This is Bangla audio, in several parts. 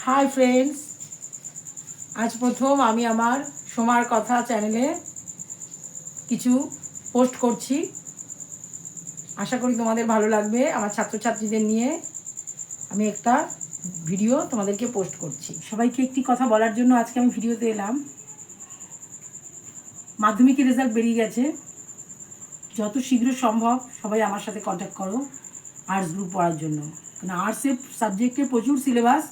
হাই ফ্রেন্ডস, আজ প্রথম আমি আমার সোমার কথা চ্যানেলে কিছু পোস্ট করছি। আশা করি তোমাদের ভালো লাগবে। আমার ছাত্রছাত্রীদের নিয়ে আমি একটা ভিডিও তোমাদেরকে পোস্ট করছি। সবাইকে একটি কথা বলার জন্য আজকে আমি ভিডিওতে এলাম। মাধ্যমিকের রেজাল্ট বেরিয়ে গেছে। যত শীঘ্র সম্ভব সবাই আমার সাথে কন্ট্যাক্ট করো আর্টস গ্রুপ পড়ার জন্য। কারণ আর্টসের সাবজেক্টে প্রচুর সিলেবাস।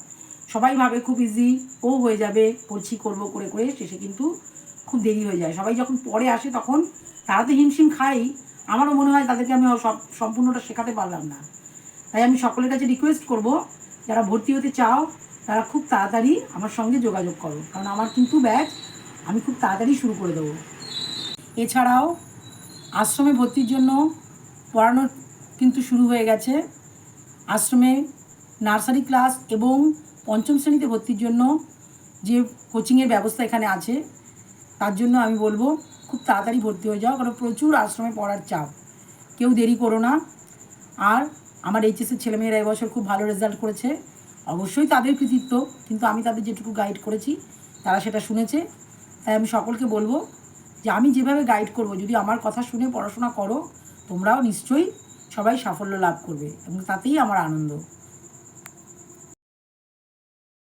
সবাই ভাবে খুব ইজি হয়ে যাবে, পড়ছি করবো করে করে শেষে কিন্তু খুব দেরি হয়ে যায়। সবাই যখন পরে আসে তখন তারা তো হিমশিম খাই। আমারও মনে হয় তাদেরকে আমি সম্পূর্ণটা শেখাতে পারলাম না। তাই আমি সকলের কাছে রিকোয়েস্ট করব, যারা ভর্তি হতে চাও তারা খুব তাড়াতাড়ি আমার সঙ্গে যোগাযোগ করো, কারণ আমার কিন্তু ব্যাচ আমি খুব তাড়াতাড়ি শুরু করে দেবো। এছাড়াও আশ্রমে ভর্তির জন্য পড়ানো কিন্তু শুরু হয়ে গেছে। আশ্রমে নার্সারি ক্লাস এবং পঞ্চম শ্রেণীতে ভর্তির জন্য যে কোচিংয়ের ব্যবস্থা এখানে আছে, তার জন্য আমি বলবো খুব তাড়াতাড়ি ভর্তি হয়ে যাও, কারণ প্রচুর আশ্রমে পড়ার চাপ। কেউ দেরি করো না। আর আমার এইচএসের ছেলেমেয়েরা এবছর খুব ভালো রেজাল্ট করেছে, অবশ্যই তাদের কৃতিত্ব, কিন্তু আমি তাদের যেটুকু গাইড করেছি তারা সেটা শুনেছে। তাই আমি সকলকে বলবো যে আমি যেভাবে গাইড করব, যদি আমার কথা শুনে পড়াশোনা করো তোমরাও নিশ্চয়ই সবাই সাফল্য লাভ করবে, এবং তাতেই আমার আনন্দ।